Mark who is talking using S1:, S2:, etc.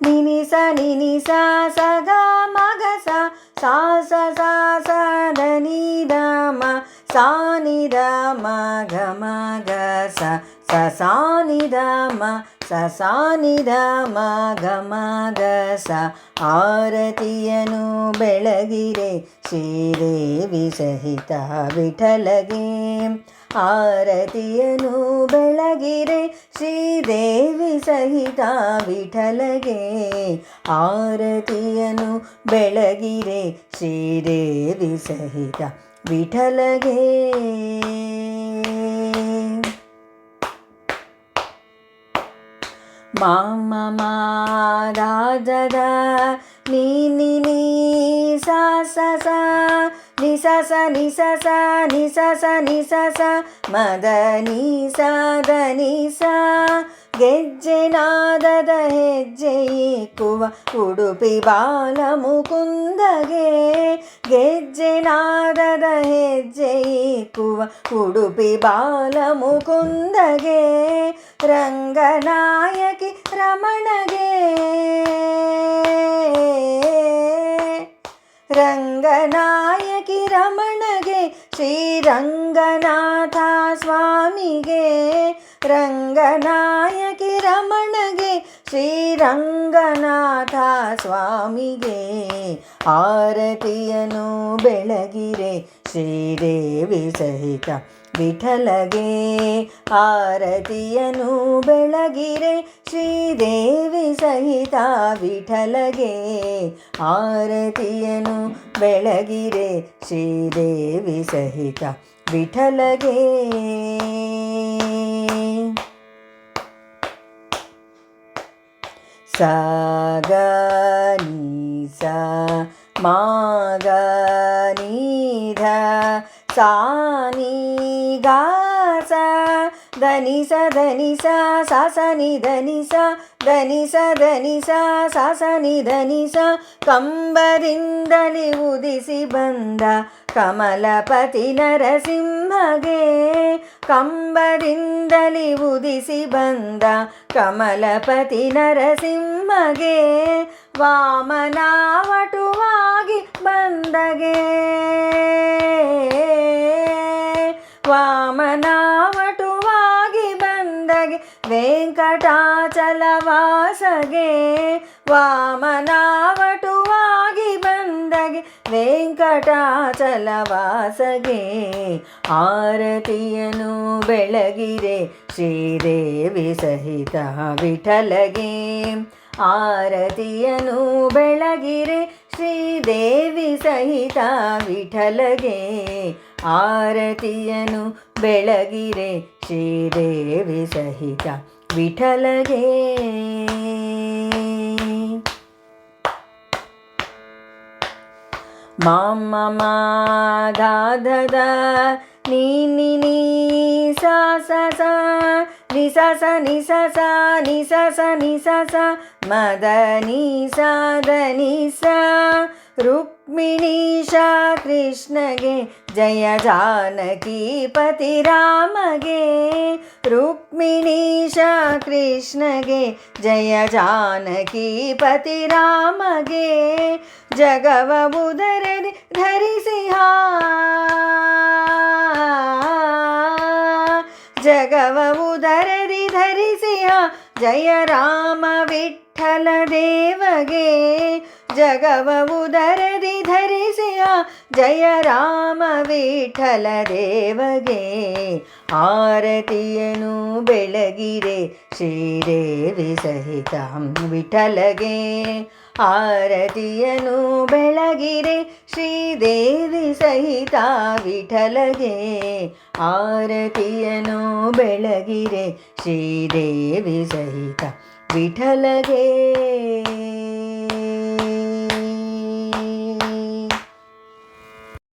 S1: ನಿನಿ ಸ ನಿನಿ ಸ ಸ ಗ ಮ ಗ ಸ ಸಾ ಸ ಸ ಸ ದ ನಿ ದ ಮ ಸಾ ನಿ ದ ಮ ಗ ಮ ಗ ಸ ಸ ಸಾ ನಿ ದ ಮ ಸ ಸಾ ನಿ ದ ಮ ಗ ಮ ಗ ಸ ಆರತಿಯನು ಬೆಳಗಿರೆ ಶ್ರೀದೇವಿ ಸಹಿತ ವಿಠಲಗೆ ಆರತಿಯನು ಬೆಳಗಿರೆ ಶ್ರೀದೇವಿ ಸಹಿತ ವಿಠಲಗೆ ಆರತಿಯನು ಬೆಳಗಿರೆ ಶ್ರೀದೇವಿ ಸಹಿತ ವಿಠಲಗೆ ಮಾಮ ಮಾದಾದದ ನೀ ನಿ ನೀ ಸ ಸ ಸ ನಿ ಸ ಸ ನಿ ಸ ಸ ನಿ ಸ ಸ ನಿ ಸ ಸ ಮದ ನೀ ಸ ದ ನಿ ಸ ಗೆಜ್ಜೆ ನಾದದ ಹೆಜ್ಜೆ ಇಕ್ಕುವ ಉಡುಪಿ ಬಾಲ ಮುಕುಂದಗೆ ಗೆಜ್ಜೆ ನಾದದ ಹೆಜ್ಜೆ ಇಕ್ಕುವ ಉಡುಪಿ ಬಾಲ ಮುಕುಂದಗೆ ರಂಗನಾಯಕಿ ರಮಣಗೆ ರಂಗನಾಯಕಿ ರಮಣಗೆ ಶ್ರೀರಂಗನಾಥ ಸ್ವಾಮಿಗೆ ರಂಗನಾಯಕಿ ರಮಣಗೆ ಶ್ರೀರಂಗನಾಥ ಸ್ವಾಮಿಗೆ ಆರತಿಯನು ಬೆಳಗಿರೆ ಶ್ರೀದೇವಿ ಸಹಿತ ವಿಠಲಗೆ ಆರತಿಯನು ಬೆಳಗಿರೆ ಶ್ರೀದೇವಿ ಸಹಿತ ವಿಠಲಗೆ ಆರತಿಯನು ಬೆಳಗಿರೆ ಶ್ರೀದೇವಿ ಸಹಿತ ವಿಠಲಗೆ ಸ ಗ ನಿ ಸ ಮ ಗ ನಿ ಧ ಸಾ ನಿ ಗ ಸ ದ ನಿ ಸ ದ ನಿ ಸ ಸ ಸ ನಿ ದ ನಿ ಸ ದ ನಿ ಸ ದ ನಿ ಸ ಸ ಸ ನಿ ದ ನಿ ಸ ಕಂಬದಿಂದಲಿ ಉದಿಸಿ ಬಂದ ಕಮಲಪತಿ ನರಸಿಂಹಗೆ ಕಂಬದಿಂದಲಿ ಉದಿಸಿ ಬಂದ ಕಮಲಪತಿ ನರಸಿಂಹಗೆ ವಾಮನಾವಟುವಾಗಿ ಬಂದಗೆ ವಾಮನಾವಟುವಾಗಿ ಬಂದಗೆ ವೆಂಕಟಾಚಲವಾಸಗೆ ವಾಮನಾವಟುವಾಗಿ ಬಂದಗೆ ವೆಂಕಟಾಚಲವಾಸಗೆ ಆರತಿಯನು ಬೆಳಗಿರೆ ಶ್ರೀದೇವಿ ಸಹಿತ ವಿಠಲಗೆ ಆರತಿಯನು ಬೆಳಗಿರೆ ಶ್ರೀದೇವಿ ಸಹಿತ ವಿಠಲಗೆ ಆರತಿಯನು ಬೆಳಗಿರೆ ಶ್ರೀದೇವಿ ಸಹಿತ ವಿಠಲಗೆ ಮಾಮ ಮಾದಾದದ ನೀ ನಿ ನೀ ಸ ಸ ಸ ನಿ ಸ ಸ ನಿ ಸ ಸ ನಿ ಸ ಸ ನಿ ಸ ಸ ಮದ ನೀ ಸ ದ ನಿ ಸ ರುಕ್ಮಿಣೀಶ ಕೃಷ್ಣಗೆ ಜಯ ಜಾನಕಿ ಪತಿ ರಾಮಗೆ ರುಕ್ಮಿಣೀಶ ಕೃಷ್ಣಗೆ ಜಯ ಜಾನಕಿ ಪತಿ ರಾಮಗೆ ಜಗವ ಉದರದಿ ಧರಿಸಿಹ ಜಗವ ಉದರದಿ ಧರಿಸಿಹ ಜಯ ರಾಮ ವಿಠಲ ದೇವಗೆ ಜಗವ ಉದರದಿ ಧರಿಸಿಯ ಜಯ ರಾಮ ವಿಠಲ ದೇವಗೆ ಆರತಿಯನು ಬೆಳಗಿರೆ ಶ್ರೀದೇವಿ ಸಹಿತ ವಿಠಲಗೆ ಆರತಿಯನು ಬೆಳಗಿರೆ ಶ್ರೀದೇವಿ ಸಹಿತ ವಿಠಲಗೆ ಆರತಿಯನು ಬೆಳಗಿರೆ ಶ್ರೀದೇವಿ ಸಹಿತ ವಿಠಲಗೆ